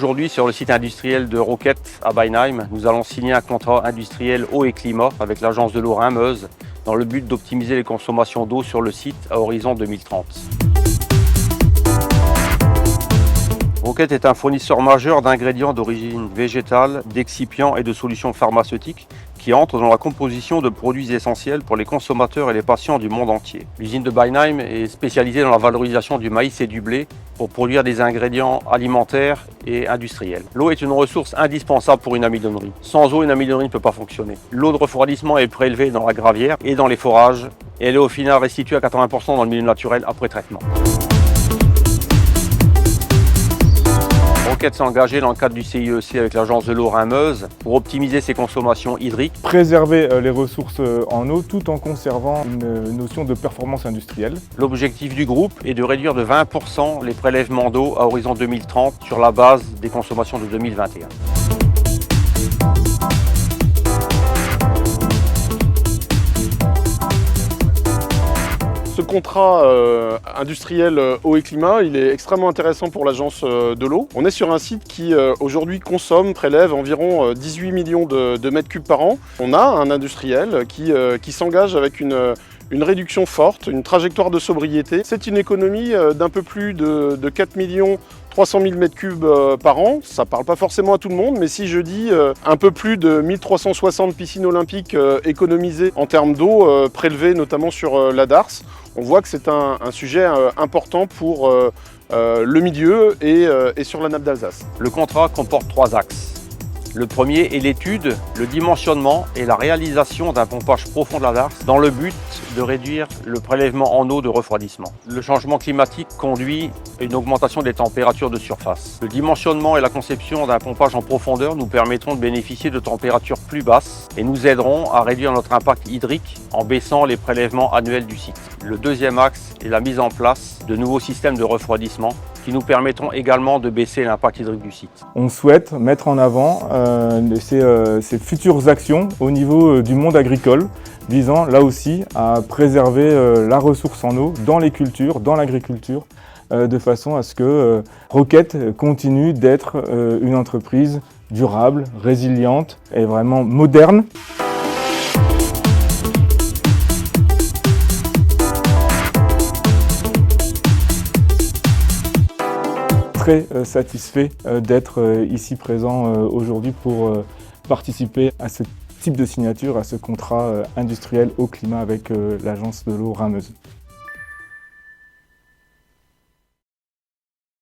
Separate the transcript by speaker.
Speaker 1: Aujourd'hui, sur le site industriel de Roquette à Beinheim, nous allons signer un contrat industriel eau et climat avec l'agence de l'eau Rhin-Meuse dans le but d'optimiser les consommations d'eau sur le site à horizon 2030. Roquette est un fournisseur majeur d'ingrédients d'origine végétale, d'excipients et de solutions pharmaceutiques qui entrent dans la composition de produits essentiels pour les consommateurs et les patients du monde entier. L'usine de Beinheim est spécialisée dans la valorisation du maïs et du blé pour produire des ingrédients alimentaires et industriels. L'eau est une ressource indispensable pour une amidonnerie. Sans eau, une amidonnerie ne peut pas fonctionner. L'eau de refroidissement est prélevée dans la gravière et dans les forages et elle est au final restituée à 80% dans le milieu naturel après traitement. Roquette s'est engagée dans le cadre du CIEC avec l'agence de l'eau Rhin-Meuse pour optimiser ses consommations hydriques.
Speaker 2: Préserver les ressources en eau tout en conservant une notion de performance industrielle.
Speaker 1: L'objectif du groupe est de réduire de 20% les prélèvements d'eau à horizon 2030 sur la base des consommations de 2021.
Speaker 3: Ce contrat industriel eau et climat, il est extrêmement intéressant pour l'agence de l'eau. On est sur un site qui aujourd'hui prélève environ 18 millions de mètres cubes par an. On a un industriel qui s'engage avec une réduction forte, une trajectoire de sobriété. C'est une économie d'un peu plus de 4 300 000 mètres cubes par an. Ça ne parle pas forcément à tout le monde, mais si je dis un peu plus de 1360 piscines olympiques économisées en termes d'eau prélevée notamment sur la Darse, on voit que c'est un sujet important pour le milieu et sur la nappe d'Alsace.
Speaker 1: Le contrat comporte 3 axes. Le premier est l'étude, le dimensionnement et la réalisation d'un pompage profond de la Darse dans le but de réduire le prélèvement en eau de refroidissement. Le changement climatique conduit à une augmentation des températures de surface. Le dimensionnement et la conception d'un pompage en profondeur nous permettront de bénéficier de températures plus basses et nous aideront à réduire notre impact hydrique en baissant les prélèvements annuels du site. Le deuxième axe est la mise en place de nouveaux systèmes de refroidissement qui nous permettront également de baisser l'impact hydrique du site.
Speaker 2: On souhaite mettre en avant ces futures actions au niveau du monde agricole, visant là aussi à préserver la ressource en eau dans les cultures, dans l'agriculture, de façon à ce que Roquette continue d'être une entreprise durable, résiliente et vraiment moderne. Très satisfait d'être ici présent aujourd'hui pour participer à ce type de signature, à ce contrat industriel eau climat avec l'agence de l'eau Rhin-Meuse.